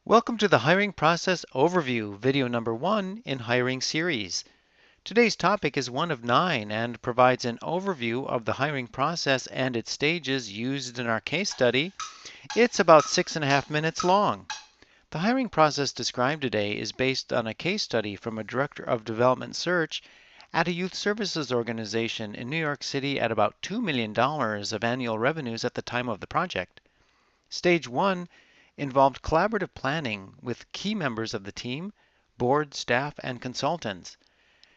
Welcome to the Hiring Process Overview, video number 1 in Hiring Series. Today's topic is one of 9 and provides an overview of the hiring process and its stages used in our case study. It's about 6.5 minutes long. The hiring process described today is based on a case study from a Director of Development Search at a youth services organization in New York City at about $2 million of annual revenues at the time of the project. Stage 1 involved collaborative planning with key members of the team, board, staff, and consultants.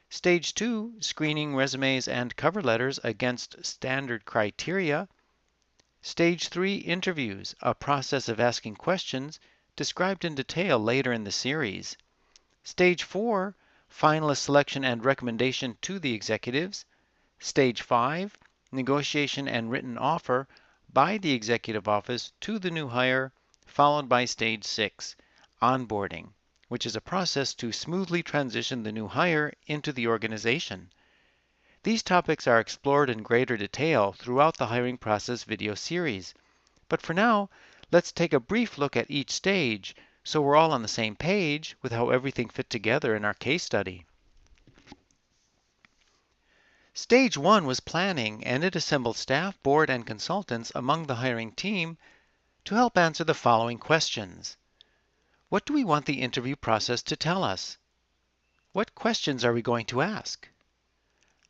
Stage 2, screening resumes and cover letters against standard criteria. Stage 3, interviews, a process of asking questions described in detail later in the series. Stage 4, finalist selection and recommendation to the executives. Stage 5, negotiation and written offer by the executive office to the new hire, followed by Stage 6, onboarding, which is a process to smoothly transition the new hire into the organization. These topics are explored in greater detail throughout the hiring process video series. But for now, let's take a brief look at each stage so we're all on the same page with how everything fit together in our case study. Stage 1 was planning, and it assembled staff, board, and consultants among the hiring team to help answer the following questions. What do we want the interview process to tell us? What questions are we going to ask?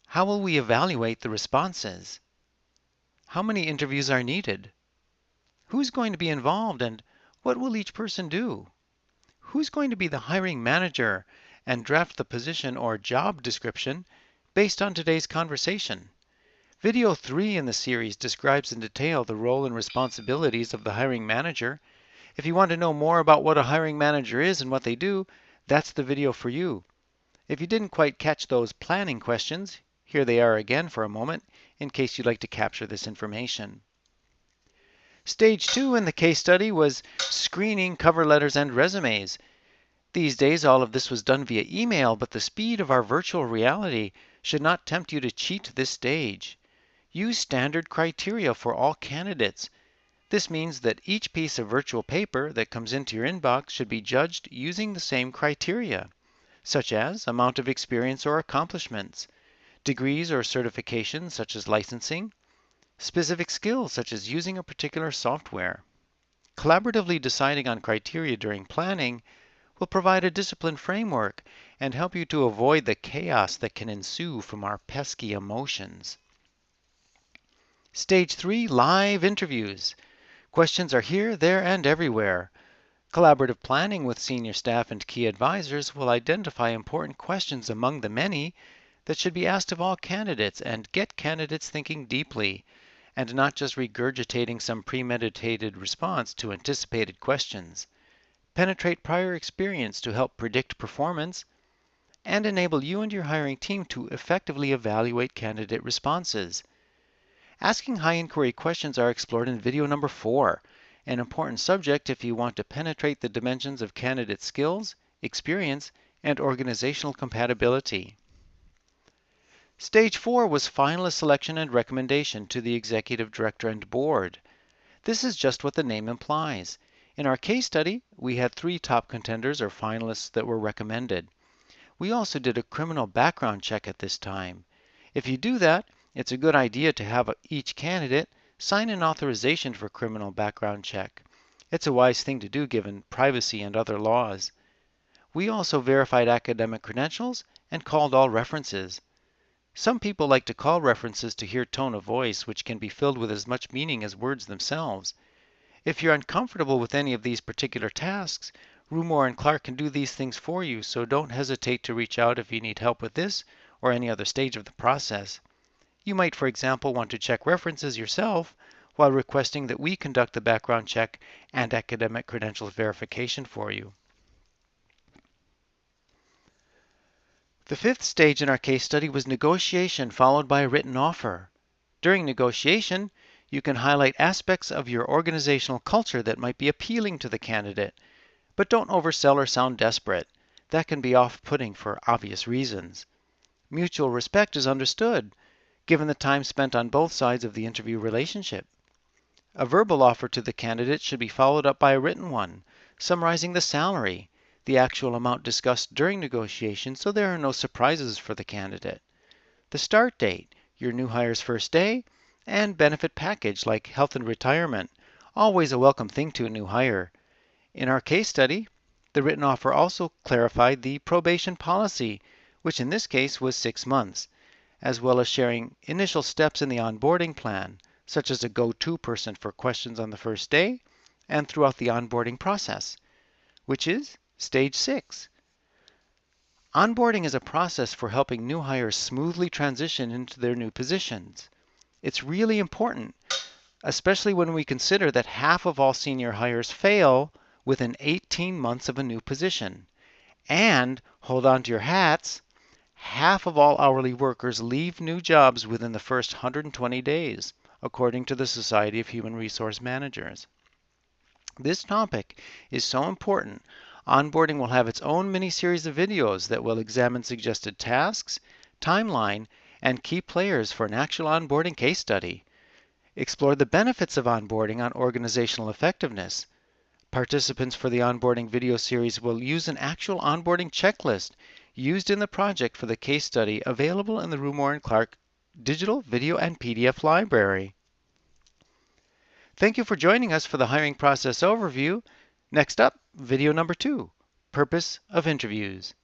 How will we evaluate the responses? How many interviews are needed? Who's going to be involved, and what will each person do? Who's going to be the hiring manager and draft the position or job description based on today's conversation? Video 3 in the series describes in detail the role and responsibilities of the hiring manager. If you want to know more about what a hiring manager is and what they do, that's the video for you. If you didn't quite catch those planning questions, here they are again for a moment in case you'd like to capture this information. Stage 2 in the case study was screening cover letters and resumes. These days all of this was done via email, but the speed of our virtual reality should not tempt you to cheat this stage. Use standard criteria for all candidates. This means that each piece of virtual paper that comes into your inbox should be judged using the same criteria, such as amount of experience or accomplishments, degrees or certifications such as licensing, specific skills such as using a particular software. Collaboratively deciding on criteria during planning will provide a disciplined framework and help you to avoid the chaos that can ensue from our pesky emotions. Stage 3, live interviews. Questions are here, there, and everywhere. Collaborative planning with senior staff and key advisors will identify important questions among the many that should be asked of all candidates and get candidates thinking deeply and not just regurgitating some premeditated response to anticipated questions. Penetrate prior experience to help predict performance, and enable you and your hiring team to effectively evaluate candidate responses. Asking high inquiry questions are explored in video number 4, an important subject if you want to penetrate the dimensions of candidate skills, experience, and organizational compatibility. Stage 4 was finalist selection and recommendation to the executive director and board. This is just what the name implies. In our case study, we had 3 top contenders or finalists that were recommended. We also did a criminal background check at this time. If you do that, it's a good idea to have each candidate sign an authorization for criminal background check. It's a wise thing to do given privacy and other laws. We also verified academic credentials and called all references. Some people like to call references to hear tone of voice, which can be filled with as much meaning as words themselves. If you're uncomfortable with any of these particular tasks, Rumohr and Clarke can do these things for you, so don't hesitate to reach out if you need help with this or any other stage of the process. You might, for example, want to check references yourself while requesting that we conduct the background check and academic credentials verification for you. The 5th stage in our case study was negotiation followed by a written offer. During negotiation, you can highlight aspects of your organizational culture that might be appealing to the candidate, but don't oversell or sound desperate. That can be off-putting for obvious reasons. Mutual respect is understood, given the time spent on both sides of the interview relationship. A verbal offer to the candidate should be followed up by a written one, summarizing the salary, the actual amount discussed during negotiations so there are no surprises for the candidate, the start date, your new hire's first day, and benefit package like health and retirement, always a welcome thing to a new hire. In our case study, the written offer also clarified the probation policy, which in this case was 6 months, as well as sharing initial steps in the onboarding plan, such as a go-to person for questions on the first day and throughout the onboarding process, which is stage 6. Onboarding is a process for helping new hires smoothly transition into their new positions. It's really important, especially when we consider that half of all senior hires fail within 18 months of a new position. And, hold on to your hats, half of all hourly workers leave new jobs within the first 120 days, according to the Society of Human Resource Managers. This topic is so important, onboarding will have its own mini-series of videos that will examine suggested tasks, timeline, and key players for an actual onboarding case study. Explore the benefits of onboarding on organizational effectiveness. Participants for the onboarding video series will use an actual onboarding checklist used in the project for the case study available in the Rumohr and Clarke digital video and PDF library. Thank you for joining us for the hiring process overview. Next up, video number 2, Purpose of Interviews.